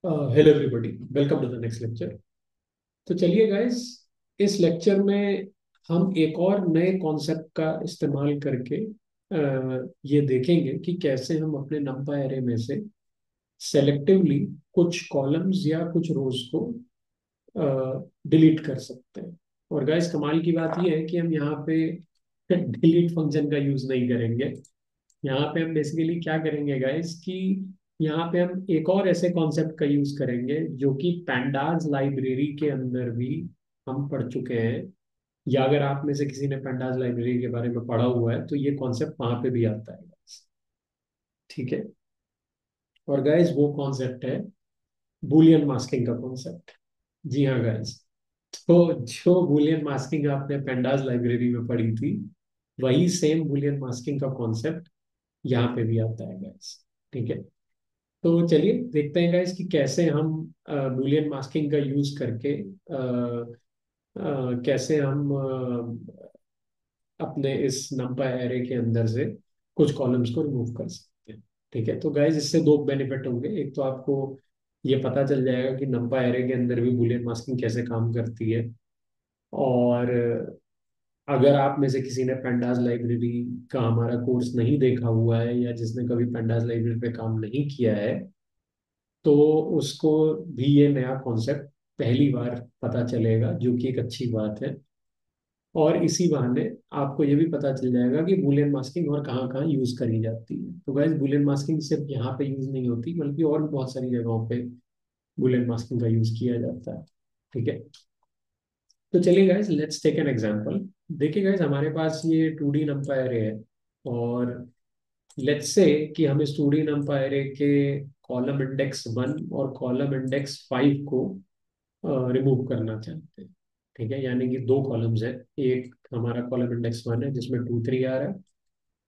Hello everybody, welcome to the next lecture. तो चलिए guys, इस लेक्चर में हम एक और नए कॉन्सेप्ट का इस्तेमाल करके ये देखेंगे कि कैसे हम अपने नंपाई एरे में से सेलेक्टिवली कुछ कॉलम्स या कुछ रोज को डिलीट कर सकते हैं। और गाइस, कमाल की बात यह है कि हम यहाँ पे डिलीट फंक्शन का यूज नहीं करेंगे। यहाँ पे हम बेसिकली क्या करेंगे गाइस कि यहाँ पे हम एक और ऐसे कॉन्सेप्ट का यूज करेंगे जो कि पैंडाज लाइब्रेरी के अंदर भी हम पढ़ चुके हैं। या अगर आप में से किसी ने पैंडाज लाइब्रेरी के बारे में पढ़ा हुआ है तो ये कॉन्सेप्ट वहां पे भी आता है guys। ठीक है। और गाइस, वो कॉन्सेप्ट है बुलियन मास्किंग का कॉन्सेप्ट। जी हाँ गाइस। तो जो बुलियन मास्किंग आपने पैंडाज लाइब्रेरी में पढ़ी थी, वही सेम बुलियन मास्किंग का कॉन्सेप्ट यहाँ पे भी आता है गाइस। ठीक है। तो चलिए देखते हैं गाइस कि कैसे हम बूलियन मास्किंग का यूज करके कैसे हम अपने इस नंपाई एरे के अंदर से कुछ कॉलम्स को रिमूव कर सकते हैं। ठीक है। तो गाइस, इससे दो बेनिफिट होंगे। एक तो आपको ये पता चल जाएगा कि नंपाई एरे के अंदर भी बूलियन मास्किंग कैसे काम करती है। और अगर आप में से किसी ने पेंडास लाइब्रेरी का हमारा कोर्स नहीं देखा हुआ है या जिसने कभी पेंडास लाइब्रेरी पे काम नहीं किया है, तो उसको भी ये नया कॉन्सेप्ट पहली बार पता चलेगा, जो कि एक अच्छी बात है। और इसी बहाने आपको ये भी पता चल जाएगा कि बूलियन मास्किंग और कहाँ कहाँ यूज करी जाती है। तो गाइस, बूलियन मास्किंग सिर्फ यहाँ पे यूज नहीं होती, बल्कि और भी बहुत सारी जगहों पे बूलियन मास्किंग का यूज किया जाता है। ठीक है। तो चलिए guys, let's take an example. देखिए गाइस, हमारे पास ये 2D नंपाई एरे है। और लेट्स से कि हम इस 2D नंपाई एरे के कॉलम इंडेक्स 1 और कॉलम इंडेक्स 5 को रिमूव करना चाहते हैं। ठीक है। यानी कि दो कॉलम्स है। एक हमारा कॉलम इंडेक्स 1 है जिसमें 2 3 आ रहा है,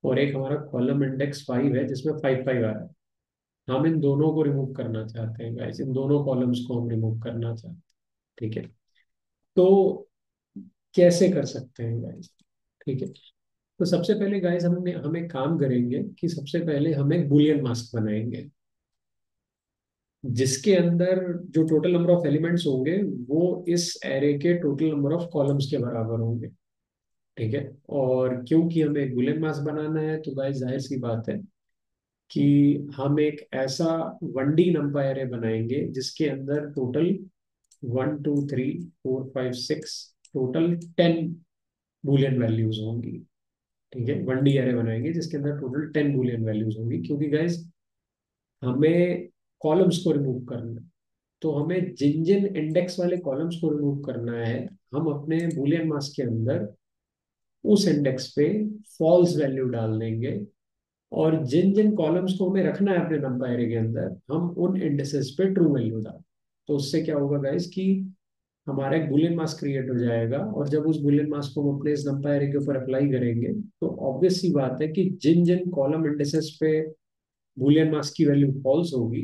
और एक हमारा कॉलम इंडेक्स 5 है जिसमें 5 5 आ रहा है। हम इन दोनों को रिमूव करना चाहते हैं गाइस, इन दोनों कॉलम्स को हम रिमूव करना चाहते हैं। ठीक है। तो कैसे कर सकते हैं गाइस? ठीक है। तो सबसे पहले गाइस, हम एक काम करेंगे कि सबसे पहले हम एक बुलियन मास्क बनाएंगे, जिसके अंदर जो टोटल नंबर ऑफ एलिमेंट्स होंगे वो इस एरे के टोटल नंबर ऑफ कॉलम्स के बराबर होंगे। ठीक है। और क्योंकि हमें एक बुलियन मास्क बनाना है, तो गाइस जाहिर सी बात है कि हम एक ऐसा 1D नंबर एरे बनाएंगे जिसके अंदर टोटल 1 2 3 4 5 6 टोटल 10 बुलियन वैल्यूज होंगी। ठीक है। 1D एरे बनाएंगे जिसके अंदर टोटल 10 बुलियन वैल्यूज होंगी, क्योंकि गाइस हमें कॉलम्स को रिमूव करना है। तो हमें जिन जिन इंडेक्स वाले कॉलम्स को रिमूव करना है, हम अपने बूलियन मास्क के अंदर उस इंडेक्स पे फॉल्स वैल्यू डाल देंगे। और जिन जिन कॉलम्स को हमें रखना है अपने नंबर एरे के अंदर, हम उन इंडेक्सेस पे ट्रू वैल्यू डाल। तो उससे क्या होगा गाइस कि हमारा एक बुलियन मास्क क्रिएट हो जाएगा। और जब उस बुलियन मास्क को हम अपने इस नंबर एरे के ऊपर अप्लाई करेंगे, तो ऑब्वियस सी बात है कि जिन जिन कॉलम इंडेक्सेस पे बूलियन मास्क की वैल्यू फॉल्स होगी,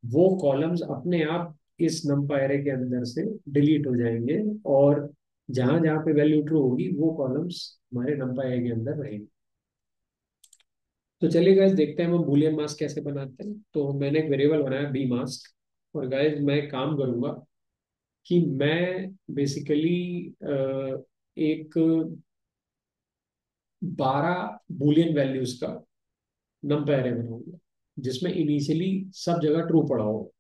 वो कॉलम्स अपने आप इस नंपाई एरे के अंदर से डिलीट हो जाएंगे। और जहां जहां पे वैल्यू ट्रू होगी, वो कॉलम्स हमारे नंपाई एरे के अंदर रहेंगे। तो चलिए गाइस, देखते हैं हम बूलियन मास्क कैसे बनाते हैं। तो मैंने एक वेरिएबल बनाया बी मास्क। और गाइस, मैं एक काम करूंगा कि मैं बेसिकली एक 12 बुलियन वैल्यूज का नंपाई एरे बनाऊंगा, जिसमें इनिशियली सब जगह ट्रू पड़ा हो।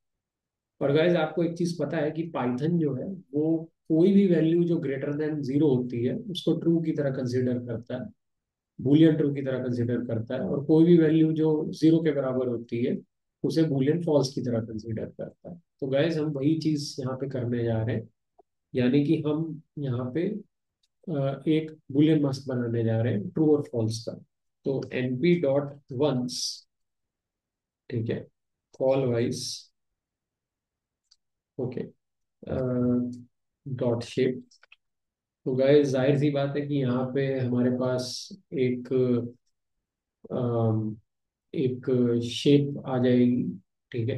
और गाइज, आपको एक चीज पता है कि पाइथन जो है वो कोई भी वैल्यू जो ग्रेटर देन 0 होती है उसको ट्रू की तरह कंसीडर करता है, बूलियन ट्रू की तरह कंसीडर करता है। और कोई भी वैल्यू जो 0 के बराबर होती है, उसे बूलियन फॉल्स की तरह कंसीडर करता है। तो गाइज, हम वही चीज यहाँ पे करने जा रहे हैं। यानी कि हम यहाँ पे एक बूलियन मास्क बनाने जा रहे हैं ट्रू और फॉल्स का। तो np डॉट वंस, ठीक है, call wise, okay, dot shape. तो गाइस, जाहिर सी बात है कि यहाँ पे हमारे पास एक अम, एक शेप आ जाएगी। ठीक है।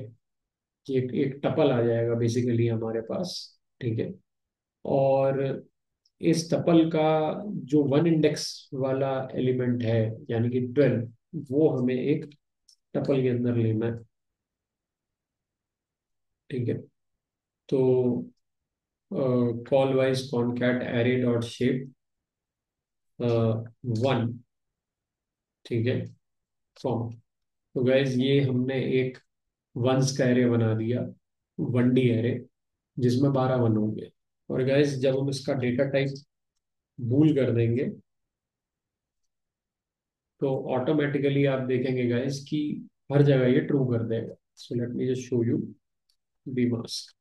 एक एक टपल आ जाएगा बेसिकली हमारे पास। ठीक है। और इस टपल का जो वन इंडेक्स वाला एलिमेंट है, यानी कि 12, वो हमें एक टपल के अंदर लेना है। ठीक है। तो call wise concat array dot shape 1, ठीक है, फॉर्म। तो गाइज ये हमने एक वंस का एरे बना दिया, 1D एरे, जिसमें 12 वन होंगे। और गाइज जब हम इसका डेटा टाइप बूल कर देंगे, तो ऑटोमेटिकली आप देखेंगे गाइज कि हर जगह ये ट्रू कर देगा। So let me just show you B mask.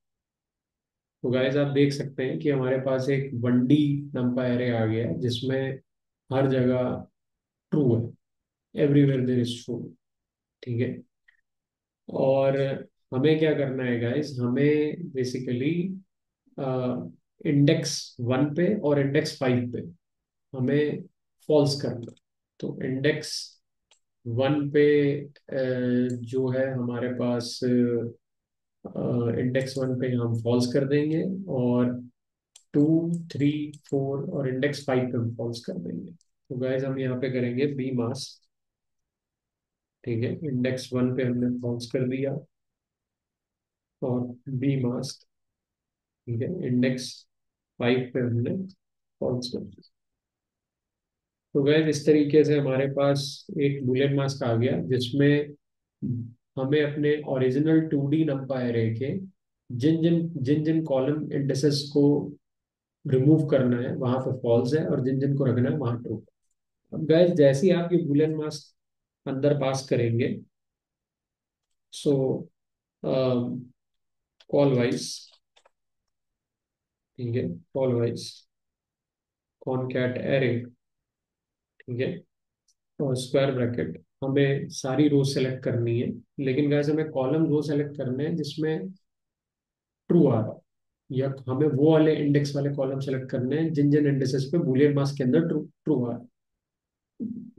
तो गाइज आप देख सकते हैं कि हमारे पास एक 1D नंपा एरे आ गया है, जिसमें हर जगह ट्रू है, एवरीवेयर देयर इज ट्रू। ठीक है। और हमें क्या करना है गाइज, हमें बेसिकली इंडेक्स 1 पे और इंडेक्स 5 पे हमें फॉल्स करना है। तो इंडेक्स 1 पे जो है हमारे पास, इंडेक्स 1 पे हम फॉल्स कर देंगे, और 2, 3, 4 और इंडेक्स 5 पे हम फॉल्स कर देंगे। तो गाइज हम यहाँ पे करेंगे बी मास्क। ठीक है, इंडेक्स 1 पे हमने फॉल्स कर दिया, और बी मास्क, ठीक है, इंडेक्स 5 पे हमने फॉल्स कर दिया। तो गैस इस तरीके से हमारे पास एक बुलियन मास्क आ गया, जिसमें हमें अपने ओरिजिनल 2D नंपा एरे के जिन जिन कॉलम इंडिसेस को रिमूव करना है वहां पे फॉल्स है, और जिन जिन को रखना है वहां ट्रू। अब गैस जैसे ही आप ये बुलियन मास्क अंदर पास करेंगे, सो कॉल वाइज, ठीक है, कॉल वाइज कॉनकैट एरे, ठीक है, और स्क्वायर ब्रैकेट, हमें सारी रो सेलेक्ट करनी है। लेकिन गैस हमें कॉलम रो सेलेक्ट करने हैं जिसमें ट्रू आ रहा है, या हमें वो वाले इंडेक्स वाले कॉलम सेलेक्ट करने हैं जिन जिन इंडेक्सेस पे बूलियन मास्क के अंदर ट्रू ट्रू आ रहा है।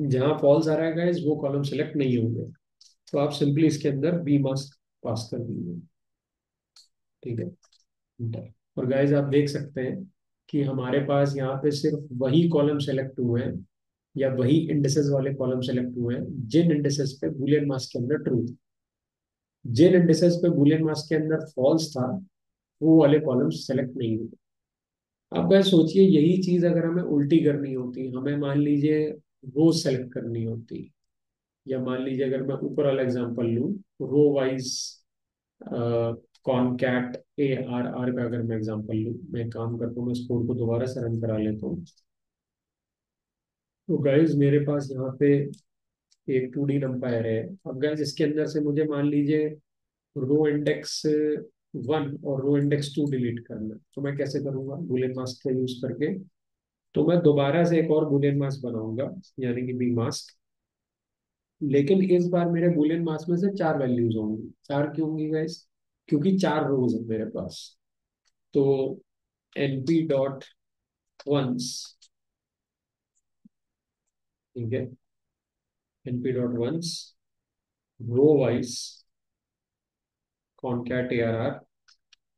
जहां फॉल्स आ रहा है गैस, वो कॉलम सेलेक्ट नहीं होंगे। तो आप सिंपली इसके अंदर बी मास्क पास कर दीजिए। ठीक है, enter। और गाइज आप देख सकते हैं कि हमारे पास यहाँ पे सिर्फ वही कॉलम सेलेक्ट हुए हैं, या वही इंडिसेस वाले कॉलम सेलेक्ट हुए हैं जिन इंडिसेस पे बूलियन मास्क के अंदर ट्रू। जिन इंडिसेस पे बूलियन मास्क के अंदर फॉल्स था, वो वाले कॉलम्स सेलेक्ट नहीं हुए। अब वह सोचिए, यही चीज अगर हमें उल्टी करनी होती, हमें मान लीजिए रो सेलेक्ट करनी होती, या मान लीजिए अगर मैं ऊपर वाला एग्जांपल लूं, रो वाइज कॉनकैट ARR का अगर मैं एग्जांपल लूं, मैं एक काम करता हूँ, मैं इस कोड को दोबारा से रन करा लेता हूँ। तो गाइज मेरे पास यहाँ पे एक 2D नंपायर है। अब गाइज इसके अंदर से मुझे मान लीजिए रो इंडेक्स 1 और रो इंडेक्स 2 डिलीट करना है। तो मैं कैसे करूंगा, बुलियन मास्क का यूज करके। तो मैं दोबारा से एक और बुलियन मास्क बनाऊंगा, यानी कि बी मास्क। लेकिन इस बार मेरे बुलियन मास्क में से 4 वैल्यूज होंगी। 4 क्यों होंगी गाइस? क्योंकि 4 रोज है मेरे पास। तो np डॉट वंस, ठीक है, np dot ones row wise concat ARR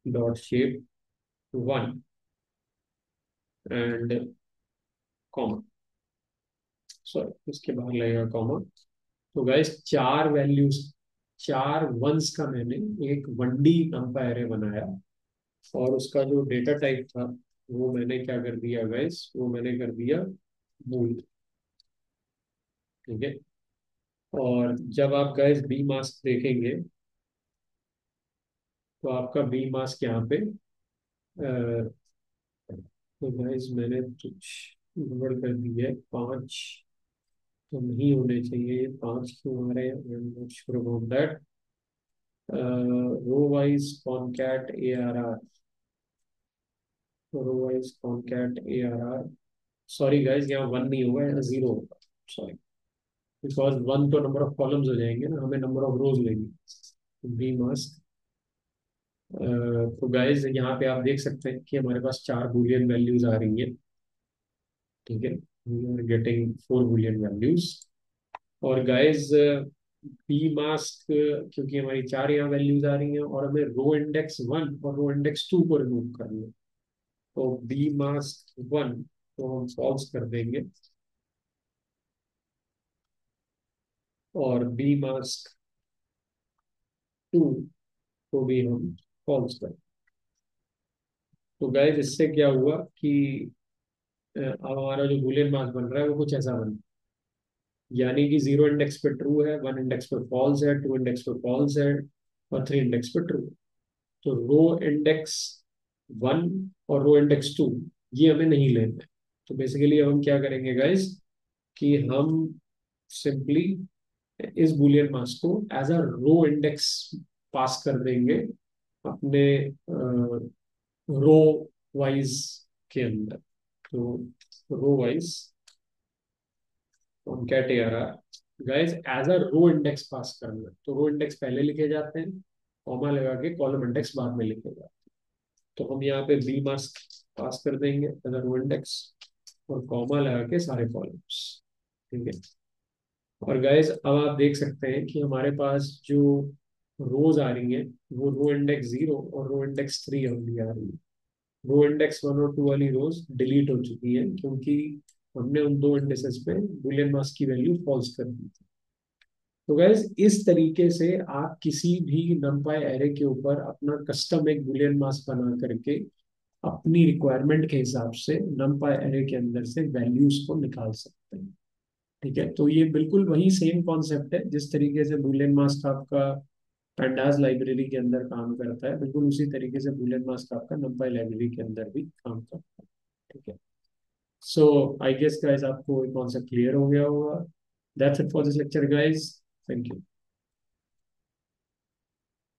dot shape 1 and comma, sorry इसके बाहर लगेगा कॉमा। तो गाइस 4 वैल्यूज, 4 वंस का मैंने एक 1D नंपा एरे बनाया, और उसका जो डेटा टाइप था वो मैंने क्या कर दिया गाइस, वो मैंने कर दिया बूल। ठीक है। और जब आप गाइस बी मास्क देखेंगे, तो आपका बी मास्क यहाँ पे तो गाइस मैंने कुछ गड़बड़ कर दी है। 5 तो नहीं होने चाहिए, ये 5 क्यों आ रहे हैं, I am not sure about that. Row wise concat ARR, row wise concat ARR, sorry guys यहाँ 1 नहीं होगा, यहाँ 0 होगा। सॉरी, बिकॉज 1 तो नंबर ऑफ कॉलम्स हो जाएंगे ना, हमें नंबर ऑफ रोज लेंगे। बी मास्क, तो गाइस यहाँ पे आप देख सकते हैं कि हमारे पास 4 बुलियन वैल्यूज आ रही हैं। ठीक है, we are getting 4 boolean values. और गाइस बी मास्क, क्योंकि हमारी 4 यहाँ वैल्यूज आ रही हैं, और हमें रो इंडेक्स 1 और रो इंडेक्स 2 को रिमूव करना है। तो बी मास्क 1 को हम फॉल्स कर देंगे, और बी मास्क 2 को भी हम फॉल्स कर। तो गाइस इससे क्या हुआ कि अब हमारा जो बूलियन मास बन रहा है वो कुछ ऐसा बन, यानी कि जीरो इंडेक्स पे ट्रू है, वन इंडेक्स पे फॉल्स है, टू इंडेक्स पे फॉल्स है, और थ्री इंडेक्स पे ट्रू। तो रो इंडेक्स वन और रो इंडेक्स टू ये हमें नहीं लेना है। तो बेसिकली अब हम क्या करेंगे गाइस कि हम सिंपली इस बूलियन मास को एज अ रो इंडेक्स पास कर देंगे अपने रो वाइज के अंदर। तो रो वाइज हम क्या टेयर guys as a row index pass करना है। तो रो इंडेक्स पहले लिखे जाते हैं, कॉमा लगा के कॉलम इंडेक्स बाद में लिखे जाते हैं। तो हम यहाँ पे बी मास्क पास कर देंगे एज अ रो इंडेक्स, और कॉमा लगा के सारे कॉलम्स। ठीक है। और गाइस अब आप देख सकते हैं कि हमारे पास जो रोज आ रही हैं वो रो इंडेक्स जीरो और रो इंडेक्स थ्री ओनली आ रही है। रो इंडेक्स वन और टू वाली रोज डिलीट हो चुकी है क्योंकि हमने उन दो इंडेक्सेस पे बुलियन मास्क की वैल्यू फॉल्स कर दी थी। तो गैस इस तरीके से आप किसी भी नंपाई एरे के ऊपर अपना कस्टम एक बुलियन मास्क बना करके अपनी रिक्वायरमेंट के हिसाब से नंपाई एरे के अंदर से वैल्यूज को निकाल सकते हैं। ठीक है। तो ये बिल्कुल वही सेम कॉन्सेप्ट है जिस तरीके से बुलियन मास्क आपका पैंडाज लाइब्रेरी के अंदर काम करता है, बिल्कुल उसी तरीके से बुलियन मास्क आपका नंपाई लाइब्रेरी के अंदर भी काम करता है। ठीक है। सो आई गेस गाइस आपको कॉन्सेप्ट क्लियर हो गया होगा। That's it for this lecture guys. Thank you.